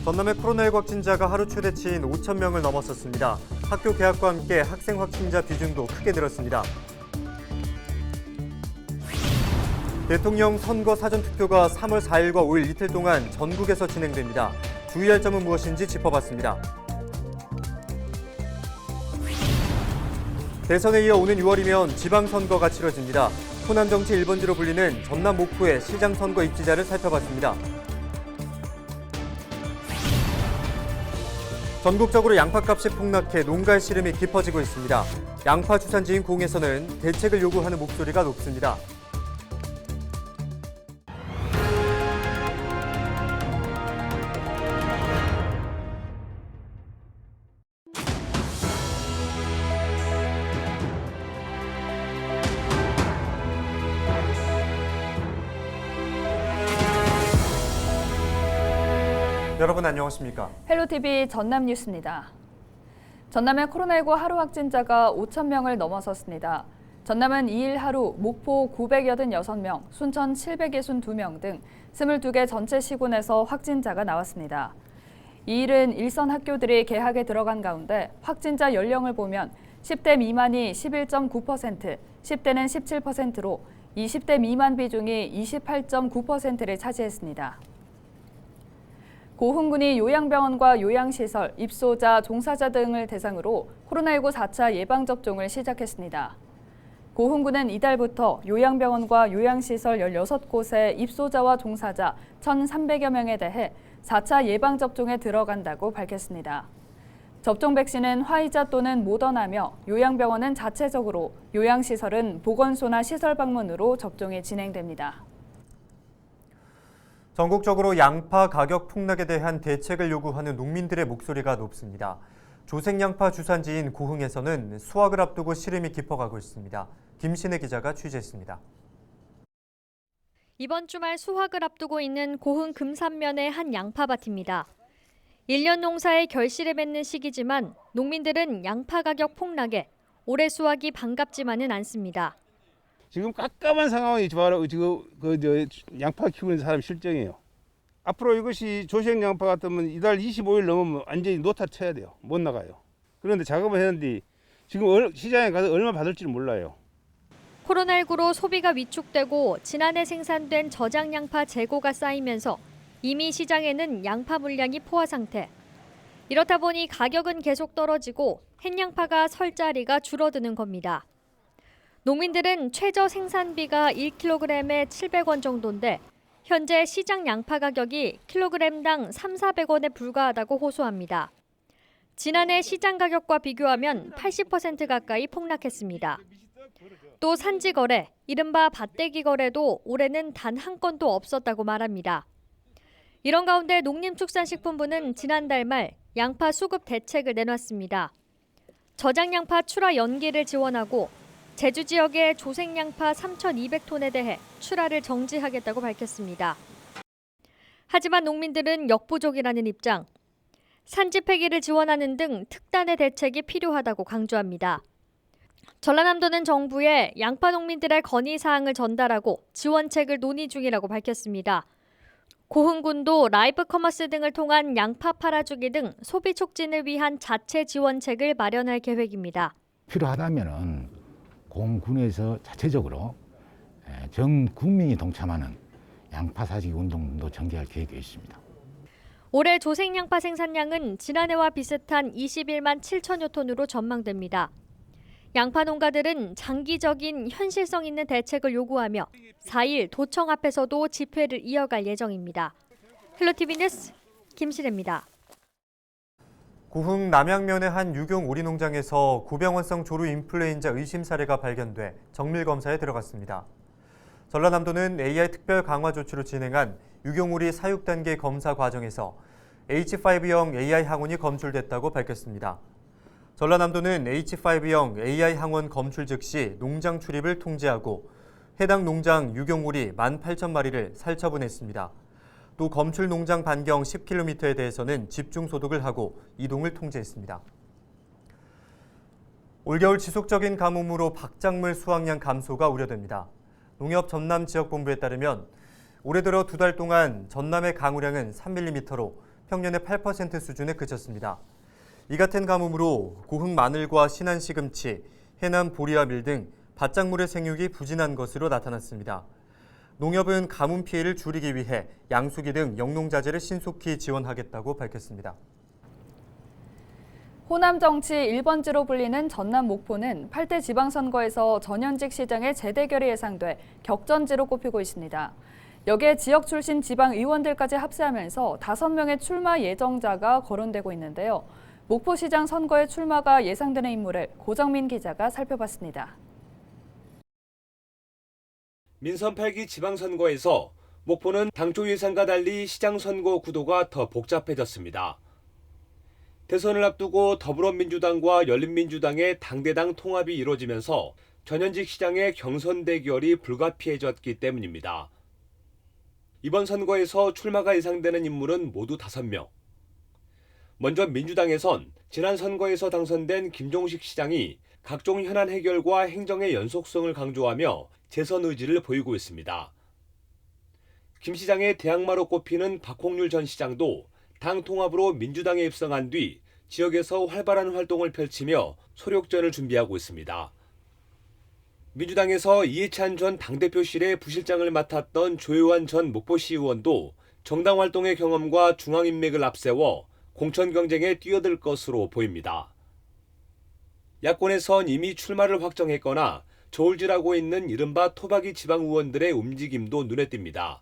전남의 코로나19 확진자가 하루 최대치인 5천 명을 넘어섰습니다. 학교 개학과 함께 학생 확진자 비중도 크게 늘었습니다. 대통령 선거 사전투표가 3월 4일과 5일 이틀 동안 전국에서 진행됩니다. 주의할 점은 무엇인지 짚어봤습니다. 대선에 이어 오는 6월이면 지방선거가 치러집니다. 호남 정치 1번지로 불리는 전남 목포의 시장 선거 입지자를 살펴봤습니다. 전국적으로 양파값이 폭락해 농가의 시름이 깊어지고 있습니다. 양파 주산지인 고흥에서는 대책을 요구하는 목소리가 높습니다. 여러분 안녕하십니까? 헬로TV 전남 뉴스입니다. 전남의 코로나19 하루 확진자가 5천 명을 넘어섰습니다. 전남은 2일 하루 목포 986명, 순천 762명 등 22개 전체 시군에서 확진자가 나왔습니다. 2일은 일선 학교들이 개학에 들어간 가운데 확진자 연령을 보면 10대 미만이 11.9%, 10대는 17%로 20대 미만 비중이 28.9%를 차지했습니다. 고흥군이 요양병원과 요양시설, 입소자, 종사자 등을 대상으로 코로나19 4차 예방접종을 시작했습니다. 고흥군은 이달부터 요양병원과 요양시설 16곳의 입소자와 종사자 1,300여 명에 대해 4차 예방접종에 들어간다고 밝혔습니다. 접종 백신은 화이자 또는 모더나며 요양병원은 자체적으로, 요양시설은 보건소나 시설 방문으로 접종이 진행됩니다. 전국적으로 양파 가격 폭락에 대한 대책을 요구하는 농민들의 목소리가 높습니다. 조생양파 주산지인 고흥에서는 수확을 앞두고 시름이 깊어가고 있습니다. 김신혜 기자가 취재했습니다. 이번 주말 수확을 앞두고 있는 고흥 금산면의 한 양파밭입니다. 1년 농사의 결실을 맺는 시기지만 농민들은 양파 가격 폭락에 올해 수확이 반갑지만은 않습니다. 지금 깜깜한 상황이 지금 양파 키우는 사람 실정이에요. 앞으로 이것이 조색 양파 같으면 이달 25일 넘으면 완전히 노타 쳐야 돼요. 못 나가요. 그런데 작업을 했는데 지금 시장에 가서 얼마 받을지 몰라요. 코로나19로 소비가 위축되고 지난해 생산된 저장 양파 재고가 쌓이면서 이미 시장에는 양파 물량이 포화 상태. 이렇다 보니 가격은 계속 떨어지고 햇양파가 설 자리가 줄어드는 겁니다. 농민들은 최저 생산비가 1kg에 700원 정도인데 현재 시장 양파 가격이 킬로그램당 3,400원에 불과하다고 호소합니다. 지난해 시장 가격과 비교하면 80% 가까이 폭락했습니다. 또 산지 거래, 이른바 밭대기 거래도 올해는 단 한 건도 없었다고 말합니다. 이런 가운데 농림축산식품부는 지난달 말 양파 수급 대책을 내놨습니다. 저장 양파 출하 연기를 지원하고 제주 지역의 조생 양파 3,200톤에 대해 출하를 정지하겠다고 밝혔습니다. 하지만 농민들은 역부족이라는 입장, 산지 폐기를 지원하는 등 특단의 대책이 필요하다고 강조합니다. 전라남도는 정부에 양파 농민들의 건의사항을 전달하고 지원책을 논의 중이라고 밝혔습니다. 고흥군도 라이브 커머스 등을 통한 양파 팔아주기 등 소비 촉진을 위한 자체 지원책을 마련할 계획입니다. 필요하다면은 고흥군에서 자체적으로 전 국민이 동참하는 양파 사주기 운동도 전개할 계획이 있습니다. 올해 조생 양파 생산량은 지난해와 비슷한 21만 7천여 톤으로 전망됩니다. 양파 농가들은 장기적인 현실성 있는 대책을 요구하며 4일 도청 앞에서도 집회를 이어갈 예정입니다. 헬로TV 뉴스 김신혜입니다. 고흥 남양면의 한 유경 오리 농장에서 고병원성 조류 인플루엔자 의심 사례가 발견돼 정밀 검사에 들어갔습니다. 전라남도는 AI 특별 강화 조치로 진행한 유경 오리 사육 단계 검사 과정에서 H5형 AI 항원이 검출됐다고 밝혔습니다. 전라남도는 H5형 AI 항원 검출 즉시 농장 출입을 통제하고 해당 농장 유경 오리 18,000마리를 살처분했습니다. 또 검출 농장 반경 10km에 대해서는 집중 소독을 하고 이동을 통제했습니다. 올겨울 지속적인 가뭄으로 박작물 수확량 감소가 우려됩니다. 농협 전남 지역본부에 따르면 올해 들어 2달 동안 전남의 강우량은 3mm로 평년의 8% 수준에 그쳤습니다. 이 같은 가뭄으로 고흥 마늘과 신안 시금치, 해남 보리와 밀 등 밭작물의 생육이 부진한 것으로 나타났습니다. 농협은 가뭄 피해를 줄이기 위해 양수기 등 영농자재를 신속히 지원하겠다고 밝혔습니다. 호남 정치 1번지로 불리는 전남 목포는 8대 지방선거에서 전현직 시장의 재대결이 예상돼 격전지로 꼽히고 있습니다. 여기에 지역 출신 지방 의원들까지 합세하면서 5명의 출마 예정자가 거론되고 있는데요. 목포시장 선거에 출마가 예상되는 인물을 고정민 기자가 살펴봤습니다. 민선 8기 지방선거에서 목포는 당초 예상과 달리 시장 선거 구도가 더 복잡해졌습니다. 대선을 앞두고 더불어민주당과 열린민주당의 당대당 통합이 이루어지면서 전현직 시장의 경선 대결이 불가피해졌기 때문입니다. 이번 선거에서 출마가 예상되는 인물은 모두 5명. 먼저 민주당에선 지난 선거에서 당선된 김종식 시장이 각종 현안 해결과 행정의 연속성을 강조하며 재선 의지를 보이고 있습니다. 김 시장의 대항마로 꼽히는 박홍률 전 시장도 당 통합으로 민주당에 입성한 뒤 지역에서 활발한 활동을 펼치며 소력전을 준비하고 있습니다. 민주당에서 이해찬 전 당대표실의 부실장을 맡았던 조효환 전 목포시 의원도 정당 활동의 경험과 중앙인맥을 앞세워 공천 경쟁에 뛰어들 것으로 보입니다. 야권에선 이미 출마를 확정했거나 저울질하고 있는 이른바 토박이 지방 의원들의 움직임도 눈에 띕니다.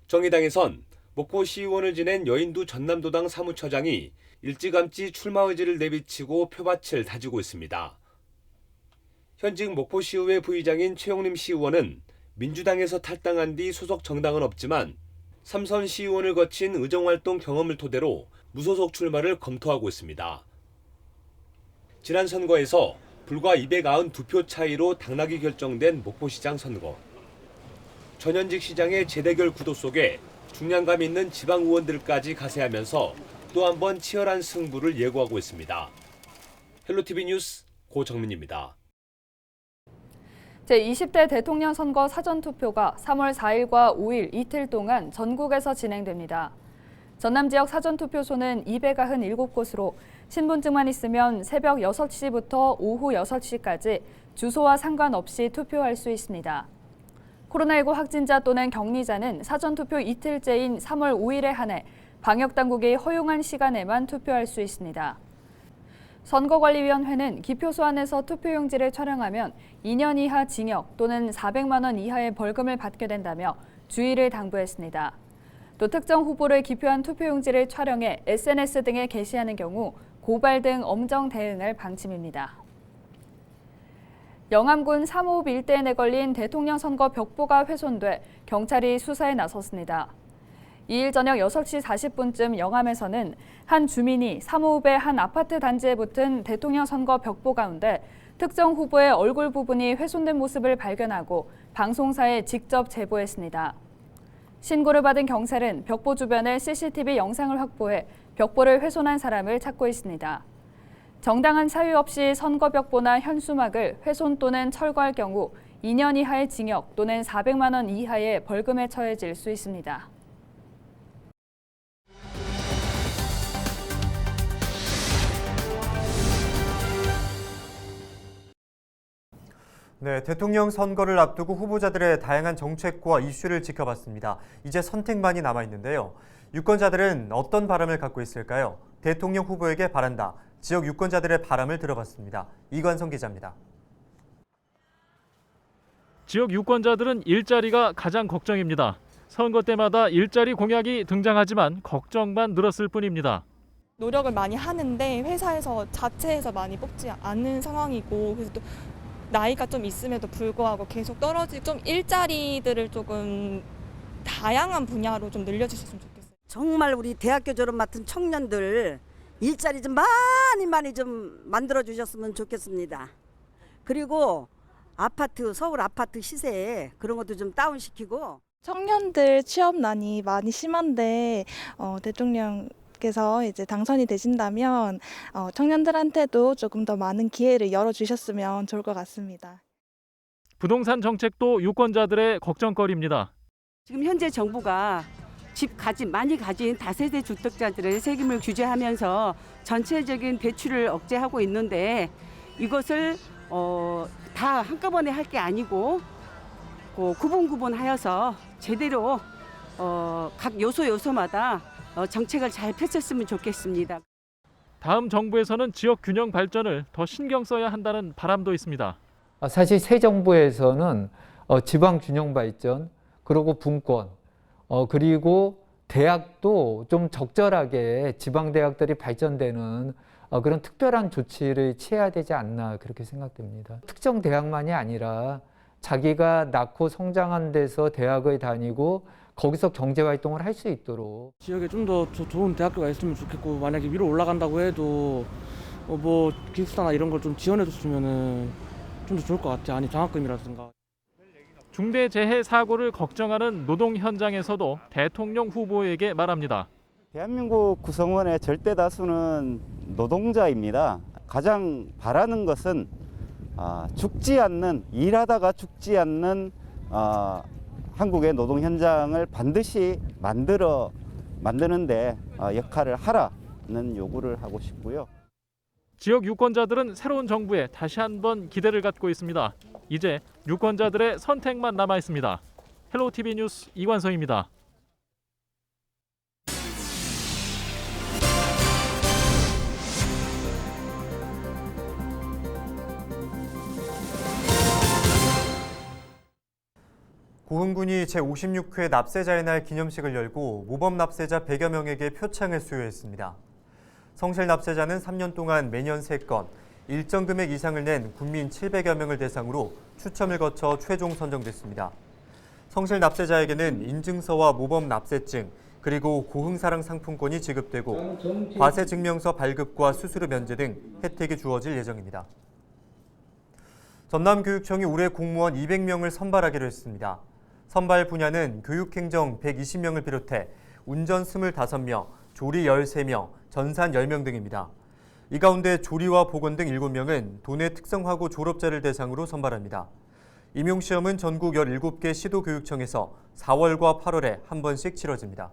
정의당에선 목포시의원을 지낸 여인두 전남도당 사무처장이 일찌감치 출마 의지를 내비치고 표밭을 다지고 있습니다. 현직 목포시의회 부의장인 최용림 시의원은 민주당에서 탈당한 뒤 소속 정당은 없지만 3선 시의원을 거친 의정활동 경험을 토대로 무소속 출마를 검토하고 있습니다. 지난 선거에서 불과 292표 차이로 당락이 결정된 목포시장 선거. 전현직 시장의 재대결 구도 속에 중량감 있는 지방 의원들까지 가세하면서 또 한 번 치열한 승부를 예고하고 있습니다. 헬로티비 뉴스 고정민입니다. 제20대 대통령 선거 사전투표가 3월 4일과 5일 이틀 동안 전국에서 진행됩니다. 전남 지역 사전투표소는 297곳으로 신분증만 있으면 새벽 6시부터 오후 6시까지 주소와 상관없이 투표할 수 있습니다. 코로나19 확진자 또는 격리자는 사전투표 이틀째인 3월 5일에 한해 방역당국이 허용한 시간에만 투표할 수 있습니다. 선거관리위원회는 기표소 안에서 투표용지를 촬영하면 2년 이하 징역 또는 400만 원 이하의 벌금을 받게 된다며 주의를 당부했습니다. 또 특정 후보를 기표한 투표용지를 촬영해 SNS 등에 게시하는 경우 고발 등 엄정 대응할 방침입니다. 영암군 삼호읍 일대에 내걸린 대통령 선거 벽보가 훼손돼 경찰이 수사에 나섰습니다. 2일 저녁 6시 40분쯤 영암에서는 한 주민이 삼호읍의 한 아파트 단지에 붙은 대통령 선거 벽보 가운데 특정 후보의 얼굴 부분이 훼손된 모습을 발견하고 방송사에 직접 제보했습니다. 신고를 받은 경찰은 벽보 주변에 CCTV 영상을 확보해 벽보를 훼손한 사람을 찾고 있습니다. 정당한 사유 없이 선거 벽보나 현수막을 훼손 또는 철거할 경우 2년 이하의 징역 또는 400만 원 이하의 벌금에 처해질 수 있습니다. 네, 대통령 선거를 앞두고 후보자들의 다양한 정책과 이슈를 지켜봤습니다. 이제 선택만이 남아있는데요. 유권자들은 어떤 바람을 갖고 있을까요? 대통령 후보에게 바란다. 지역 유권자들의 바람을 들어봤습니다. 이관성 기자입니다. 지역 유권자들은 일자리가 가장 걱정입니다. 선거 때마다 일자리 공약이 등장하지만 걱정만 늘었을 뿐입니다. 노력을 많이 하는데 회사에서 자체에서 많이 뽑지 않는 상황이고 그래서 또 나이가 좀 있음에도 불구하고 계속 떨어지고 좀 일자리들을 조금 다양한 분야로 좀 늘려주셨으면 좋겠어요. 정말 우리 대학교 졸업 맡은 청년들 일자리 좀 많이 좀 만들어 주셨으면 좋겠습니다. 그리고 아파트, 서울 아파트 시세 그런 것도 좀 다운시키고 청년들 취업난이 많이 심한데 대통령께서 이제 당선이 되신다면 청년들한테도 조금 더 많은 기회를 열어주셨으면 좋을 것 같습니다. 부동산 정책도 유권자들의 걱정거리입니다. 지금 현재 정부가 많이 가진 다세대 주택자들의 세금을 규제하면서 전체적인 대출을 억제하고 있는데 이것을 다 한꺼번에 할 게 아니고 구분하여서 제대로 각 요소마다 정책을 잘 펼쳤으면 좋겠습니다. 다음 정부에서는 지역 균형 발전을 더 신경 써야 한다는 바람도 있습니다. 사실 새 정부에서는 지방 균형 발전, 그리고 분권, 그리고 대학도 좀 적절하게 지방 대학들이 발전되는 그런 특별한 조치를 취해야 되지 않나 그렇게 생각됩니다. 특정 대학만이 아니라 자기가 낳고 성장한 데서 대학을 다니고 거기서 경제 활동을 할 수 있도록 지역에 좀 더 좋은 대학교가 있으면 좋겠고, 만약에 위로 올라간다고 해도 뭐 기숙사나 이런 걸 좀 지원해 줬으면은 좀 더 좋을 것 같아요. 아니 장학금이라든가. 중대재해 사고를 걱정하는 노동 현장에서도 대통령 후보에게 말합니다. 대한민국 구성원의 절대 다수는 노동자입니다. 가장 바라는 것은 일하다가 죽지 않는 한국의 노동 현장을 반드시 만드는데 역할을 하라는 요구를 하고 싶고요. 지역 유권자들은 새로운 정부에 다시 한번 기대를 갖고 있습니다. 이제 유권자들의 선택만 남아 있습니다. 헬로티비 뉴스 이관성입니다. 고흥군이 제56회 납세자의 날 기념식을 열고 모범 납세자 100여 명에게 표창을 수여했습니다. 성실 납세자는 3년 동안 매년 3건, 일정 금액 이상을 낸 군민 700여 명을 대상으로 추첨을 거쳐 최종 선정됐습니다. 성실 납세자에게는 인증서와 모범 납세증, 그리고 고흥사랑 상품권이 지급되고 과세증명서 발급과 수수료 면제 등 혜택이 주어질 예정입니다. 전남교육청이 올해 공무원 200명을 선발하기로 했습니다. 선발 분야는 교육행정 120명을 비롯해 운전 25명, 조리 13명, 전산 10명 등입니다. 이 가운데 조리와 보건 등 7명은 도내 특성화고 졸업자를 대상으로 선발합니다. 임용시험은 전국 17개 시도교육청에서 4월과 8월에 한 번씩 치러집니다.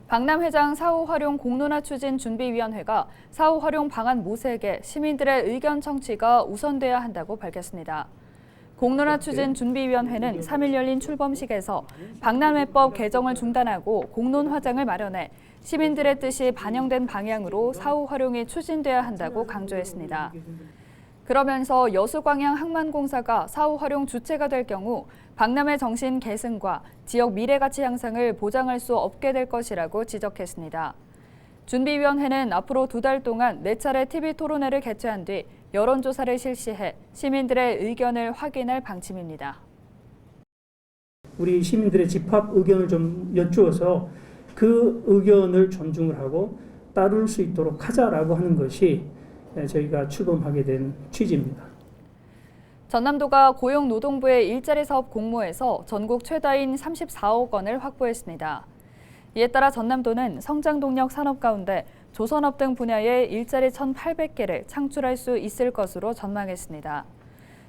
박남회장 사후 활용 공론화 추진 준비위원회가 사후 활용 방안 모색에 시민들의 의견 청취가 우선돼야 한다고 밝혔습니다. 공론화 추진 준비위원회는 3일 열린 출범식에서 박람회법 개정을 중단하고 공론화장을 마련해 시민들의 뜻이 반영된 방향으로 사후 활용이 추진돼야 한다고 강조했습니다. 그러면서 여수광양 항만공사가 사후 활용 주체가 될 경우 박람회 정신 계승과 지역 미래 가치 향상을 보장할 수 없게 될 것이라고 지적했습니다. 준비위원회는 앞으로 2달 동안 4차례 TV 토론회를 개최한 뒤 여론조사를 실시해 시민들의 의견을 확인할 방침입니다. 우리 시민들의 집합 의견을 좀 여쭈어서 그 의견을 존중을 하고 따를 수 있도록 하자라고 하는 것이 저희가 출범하게 된 취지입니다. 전남도가 고용노동부의 일자리 사업 공모에서 전국 최다인 34억 원을 확보했습니다. 이에 따라 전남도는 성장 동력 산업 가운데 조선업 등 분야의 일자리 1,800개를 창출할 수 있을 것으로 전망했습니다.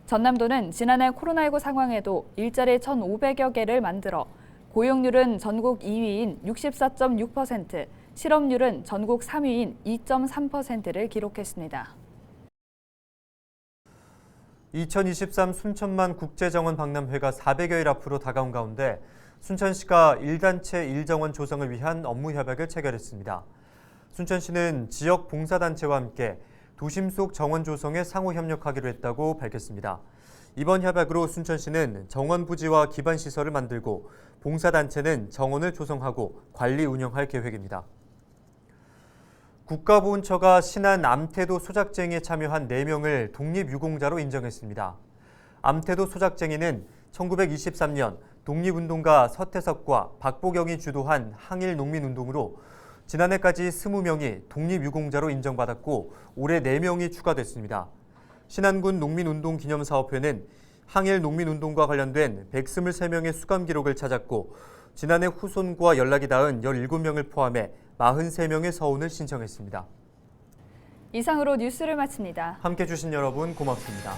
전남도는 지난해 코로나19 상황에도 일자리 1,500여 개를 만들어 고용률은 전국 2위인 64.6%, 실업률은 전국 3위인 2.3%를 기록했습니다. 2023 순천만 국제정원 박람회가 400여일 앞으로 다가온 가운데 순천시가 1단체 1정원 조성을 위한 업무 협약을 체결했습니다. 순천시는 지역 봉사단체와 함께 도심 속 정원 조성에 상호 협력하기로 했다고 밝혔습니다. 이번 협약으로 순천시는 정원 부지와 기반 시설을 만들고 봉사단체는 정원을 조성하고 관리 운영할 계획입니다. 국가보훈처가 신안 암태도 소작쟁이에 참여한 4명을 독립유공자로 인정했습니다. 암태도 소작쟁이는 1923년 독립운동가 서태석과 박보경이 주도한 항일 농민운동으로 지난해까지 20명이 독립유공자로 인정받았고 올해 4명이 추가됐습니다. 신안군 농민운동기념사업회는 항일 농민운동과 관련된 123명의 수감 기록을 찾았고 지난해 후손과 연락이 닿은 17명을 포함해 43명의 서훈을 신청했습니다. 이상으로 뉴스를 마칩니다. 함께해 주신 여러분 고맙습니다.